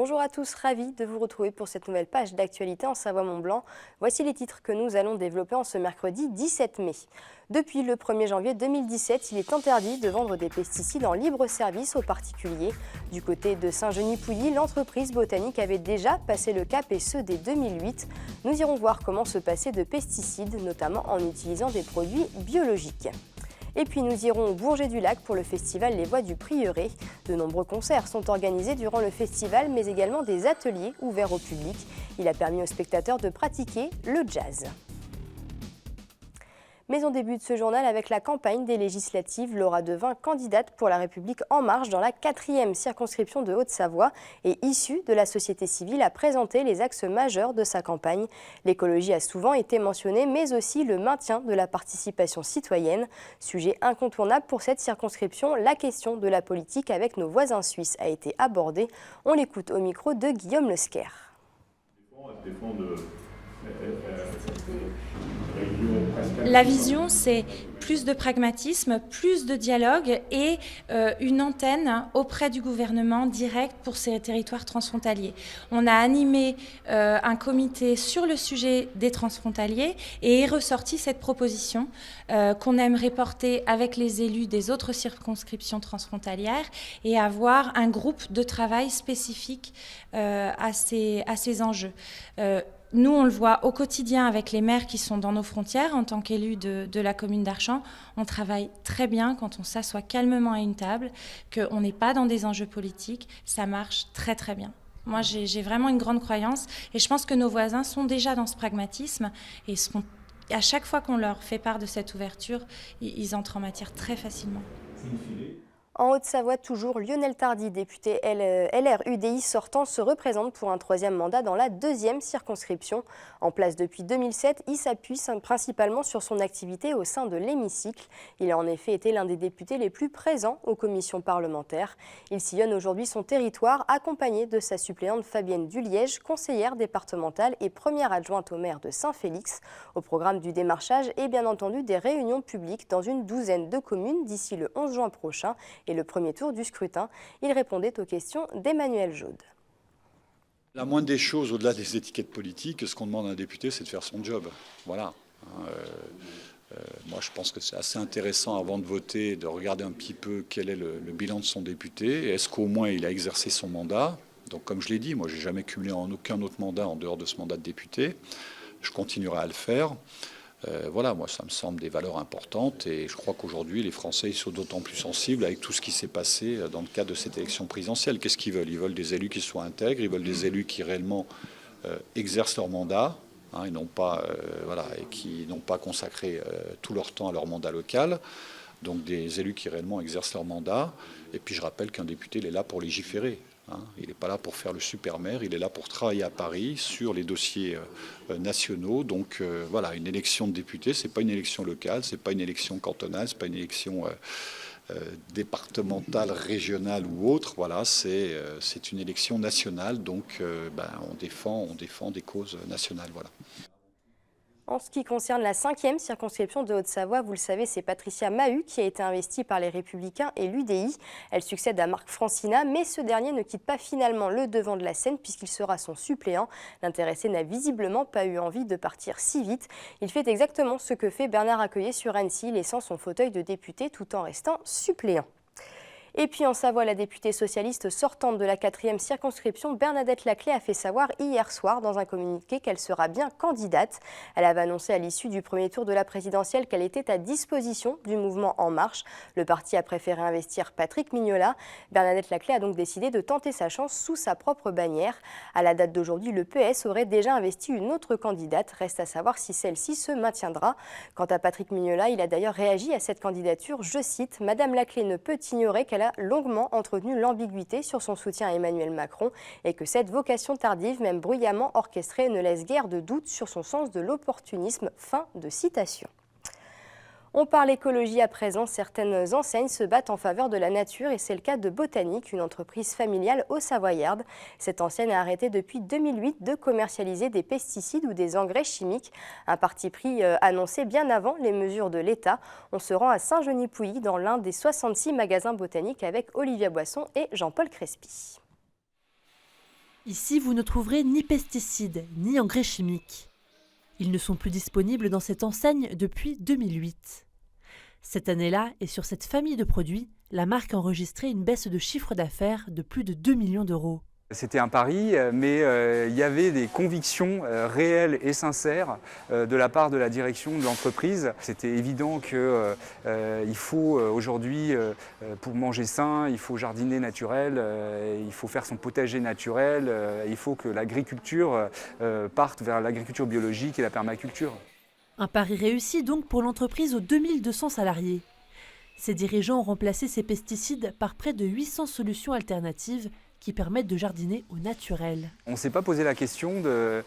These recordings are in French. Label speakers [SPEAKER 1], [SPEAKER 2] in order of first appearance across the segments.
[SPEAKER 1] Bonjour à tous, ravi de vous retrouver pour cette nouvelle page d'actualité en Savoie-Mont-Blanc. Voici les titres que nous allons développer en ce mercredi 17 mai. Depuis le 1er janvier 2017, il est interdit de vendre des pesticides en libre service aux particuliers. Du côté de Saint-Genis-Pouilly, l'entreprise botanique avait déjà passé le cap et ce dès 2008. Nous irons voir comment se passer de pesticides, notamment en utilisant des produits biologiques. Et puis nous irons au Bourget-du-Lac pour le festival Les Voix du Prieuré. De nombreux concerts sont organisés durant le festival, mais également des ateliers ouverts au public. Il a permis aux spectateurs de pratiquer le jazz. Mais on débute ce journal avec la campagne des législatives. Laura Devin, candidate pour La République En Marche dans la 4e circonscription de Haute-Savoie et issue de la société civile, a présenté les axes majeurs de sa campagne. L'écologie a souvent été mentionnée, mais aussi le maintien de la participation citoyenne. Sujet incontournable pour cette circonscription, la question de la politique avec nos voisins suisses a été abordée. On l'écoute au micro de Guillaume Lesquer.
[SPEAKER 2] La vision, c'est plus de pragmatisme, plus de dialogue et une antenne auprès du gouvernement direct pour ces territoires transfrontaliers. On a animé un comité sur le sujet des transfrontaliers et est ressorti cette proposition qu'on aimerait porter avec les élus des autres circonscriptions transfrontalières et avoir un groupe de travail spécifique à ces enjeux. Nous, on le voit au quotidien avec les maires qui sont dans nos frontières. En tant qu'élus de la commune d'Archamps, on travaille très bien quand on s'assoit calmement à une table, qu'on n'est pas dans des enjeux politiques. Ça marche très très bien. Moi, j'ai vraiment une grande croyance et je pense que nos voisins sont déjà dans ce pragmatisme et à chaque fois qu'on leur fait part de cette ouverture, ils entrent en matière très facilement.
[SPEAKER 1] En Haute-Savoie, toujours, Lionel Tardy, député LR-UDI sortant, se représente pour un 3e mandat dans la 2e circonscription. En place depuis 2007, il s'appuie principalement sur son activité au sein de l'hémicycle. Il a en effet été l'un des députés les plus présents aux commissions parlementaires. Il sillonne aujourd'hui son territoire, accompagné de sa suppléante Fabienne Duliège, conseillère départementale et première adjointe au maire de Saint-Félix. Au programme du démarchage et bien entendu des réunions publiques dans une 12aine de communes d'ici le 11 juin prochain. Et le premier tour du scrutin, il répondait aux questions d'Emmanuel Jaude.
[SPEAKER 3] La moindre des choses, au-delà des étiquettes politiques, ce qu'on demande à un député, c'est de faire son job. Voilà. Moi, je pense que c'est assez intéressant, avant de voter, de regarder un petit peu quel est le bilan de son député. Est-ce qu'au moins il a exercé son mandat? Donc, comme je l'ai dit, moi, je n'ai jamais cumulé en aucun autre mandat en dehors de ce mandat de député. Je continuerai à le faire. Voilà, moi, ça me semble des valeurs importantes et je crois qu'aujourd'hui, les Français ils sont d'autant plus sensibles avec tout ce qui s'est passé dans le cadre de cette élection présidentielle. Qu'est-ce qu'ils veulent? Ils veulent des élus qui soient intègres, ils veulent des élus qui réellement exercent leur mandat, et non pas, et qui n'ont pas consacré tout leur temps à leur mandat local. Donc des élus qui réellement exercent leur mandat. Et puis je rappelle qu'un député, il est là pour légiférer. Il n'est pas là pour faire le super maire, il est là pour travailler à Paris sur les dossiers nationaux. Donc voilà, une élection de député, c'est pas une élection locale, c'est pas une élection cantonale, c'est pas une élection départementale, régionale ou autre. Voilà, c'est une élection nationale. Donc on défend des causes nationales. Voilà.
[SPEAKER 1] En ce qui concerne la 5e circonscription de Haute-Savoie, vous le savez, c'est Patricia Mahut qui a été investie par les Républicains et l'UDI. Elle succède à Marc Francina, mais ce dernier ne quitte pas finalement le devant de la scène puisqu'il sera son suppléant. L'intéressé n'a visiblement pas eu envie de partir si vite. Il fait exactement ce que fait Bernard Accueillet sur Annecy, laissant son fauteuil de député tout en restant suppléant. Et puis en Savoie, la députée socialiste sortante de la 4e circonscription, Bernadette Laclais, a fait savoir hier soir dans un communiqué qu'elle sera bien candidate. Elle avait annoncé à l'issue du premier tour de la présidentielle qu'elle était à disposition du mouvement En Marche. Le parti a préféré investir Patrick Mignola. Bernadette Laclais a donc décidé de tenter sa chance sous sa propre bannière. À la date d'aujourd'hui, le PS aurait déjà investi une autre candidate. Reste à savoir si celle-ci se maintiendra. Quant à Patrick Mignola, il a d'ailleurs réagi à cette candidature. Je cite, « Madame Laclais ne peut ignorer qu'elle a longuement entretenu l'ambiguïté sur son soutien à Emmanuel Macron et que cette vocation tardive, même bruyamment orchestrée, ne laisse guère de doute sur son sens de l'opportunisme. » Fin de citation. On parle écologie à présent. Certaines enseignes se battent en faveur de la nature et c'est le cas de Botanique, une entreprise familiale haut-savoyarde. Cette enseigne a arrêté depuis 2008 de commercialiser des pesticides ou des engrais chimiques. Un parti pris annoncé bien avant les mesures de l'État. On se rend à Saint-Genis-Pouilly dans l'un des 66 magasins botaniques avec Olivia Boisson et Jean-Paul Crespi.
[SPEAKER 4] Ici, vous ne trouverez ni pesticides, ni engrais chimiques. Ils ne sont plus disponibles dans cette enseigne depuis 2008. Cette année-là, et sur cette famille de produits, la marque a enregistré une baisse de chiffre d'affaires de plus de 2 millions d'euros.
[SPEAKER 5] C'était un pari, mais il y avait des convictions réelles et sincères de la part de la direction de l'entreprise. C'était évident qu'il faut aujourd'hui, pour manger sain, il faut jardiner naturel, il faut faire son potager naturel, il faut que l'agriculture parte vers l'agriculture biologique et la permaculture.
[SPEAKER 4] Un pari réussi donc pour l'entreprise aux 2200 salariés. Ses dirigeants ont remplacé ces pesticides par près de 800 solutions alternatives qui permettent de jardiner au naturel.
[SPEAKER 5] On ne s'est pas posé la question de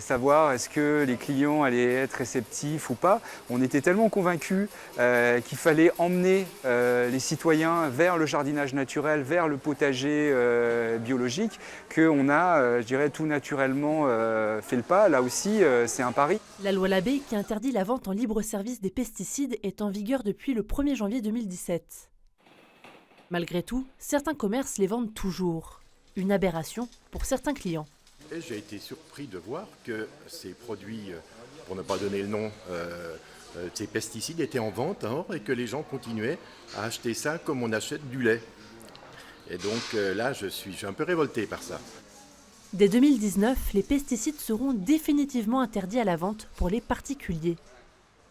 [SPEAKER 5] savoir est-ce que les clients allaient être réceptifs ou pas. On était tellement convaincus qu'il fallait emmener les citoyens vers le jardinage naturel, vers le potager biologique, qu'on a, je dirais, tout naturellement fait le pas. Là aussi, c'est un pari.
[SPEAKER 4] La loi Labbé, qui interdit la vente en libre service des pesticides, est en vigueur depuis le 1er janvier 2017. Malgré tout, certains commerces les vendent toujours. Une aberration pour certains clients.
[SPEAKER 6] J'ai été surpris de voir que ces produits, pour ne pas donner le nom, ces pesticides étaient en vente et que les gens continuaient à acheter ça comme on achète du lait. Et donc là, je suis un peu révolté par ça.
[SPEAKER 4] Dès 2019, les pesticides seront définitivement interdits à la vente pour les particuliers.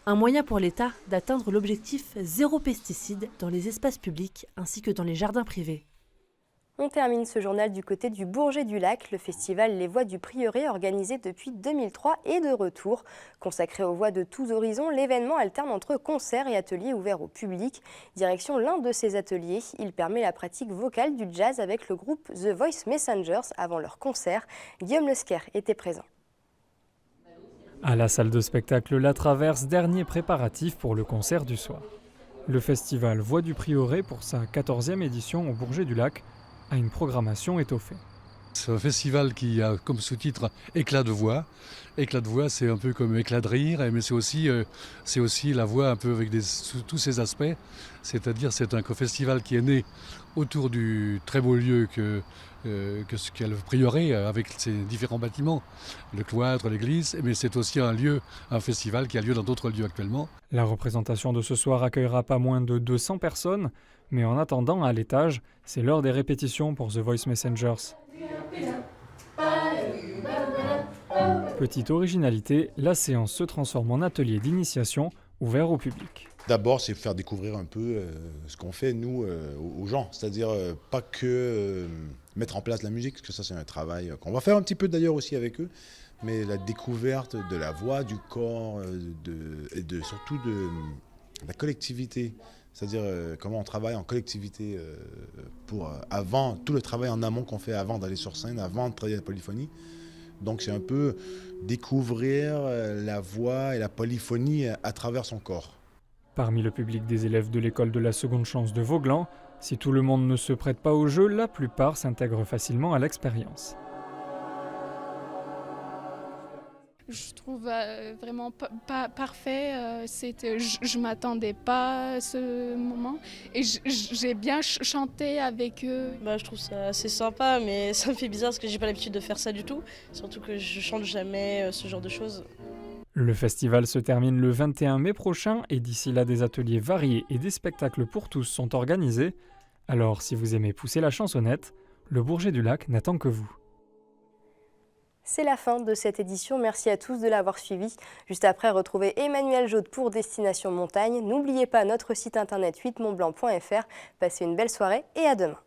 [SPEAKER 4] Un moyen pour l'État d'atteindre l'objectif zéro pesticide dans les espaces publics ainsi que dans les jardins privés.
[SPEAKER 1] On termine ce journal du côté du Bourget-du-Lac. Le festival Les Voix du Prieuré, organisé depuis 2003, est de retour. Consacré aux voix de tous horizons, l'événement alterne entre concerts et ateliers ouverts au public. Direction l'un de ces ateliers. Il permet la pratique vocale du jazz avec le groupe The Voice Messengers avant leur concert. Guillaume Lesquer était présent.
[SPEAKER 7] À la salle de spectacle La Traverse, dernier préparatif pour le concert du soir. Le festival Voix du Prieuré, pour sa 14e édition au Bourget-du-Lac, a une programmation étoffée.
[SPEAKER 8] C'est un festival qui a comme sous-titre Éclat de voix. Éclat de voix, c'est un peu comme éclat de rire, mais c'est aussi la voix un peu avec tous ses aspects. C'est-à-dire c'est un festival qui est né autour du très beau lieu qu'est le prieuré avec ses différents bâtiments, le cloître, l'église, mais c'est aussi un festival qui a lieu dans d'autres lieux actuellement.
[SPEAKER 7] La représentation de ce soir accueillera pas moins de 200 personnes, mais en attendant, à l'étage, c'est l'heure des répétitions pour The Voice Messengers. Petite originalité, la séance se transforme en atelier d'initiation ouvert au public.
[SPEAKER 9] D'abord, c'est faire découvrir un peu ce qu'on fait, nous, aux gens. C'est-à-dire pas que mettre en place la musique, parce que ça, c'est un travail qu'on va faire un petit peu d'ailleurs aussi avec eux, mais la découverte de la voix, du corps, et surtout de la collectivité. C'est-à-dire comment on travaille en collectivité avant, tout le travail en amont qu'on fait avant d'aller sur scène, avant de travailler la polyphonie. Donc c'est un peu découvrir la voix et la polyphonie à travers son corps.
[SPEAKER 7] Parmi le public des élèves de l'école de la seconde chance de Vauglan, si tout le monde ne se prête pas au jeu, la plupart s'intègrent facilement à l'expérience.
[SPEAKER 10] Je trouve vraiment pas parfait. Je ne m'attendais pas à ce moment. Et j'ai bien chanté avec eux.
[SPEAKER 11] Je trouve ça assez sympa, mais ça me fait bizarre parce que j'ai pas l'habitude de faire ça du tout. Surtout que je chante jamais ce genre de choses.
[SPEAKER 7] Le festival se termine le 21 mai prochain et d'ici là, des ateliers variés et des spectacles pour tous sont organisés. Alors, si vous aimez pousser la chansonnette, le Bourget-du-Lac n'attend que vous.
[SPEAKER 1] C'est la fin de cette édition. Merci à tous de l'avoir suivi. Juste après, retrouvez Emmanuel Jaude pour Destination Montagne. N'oubliez pas notre site internet 8montblanc.fr. Passez une belle soirée et à demain.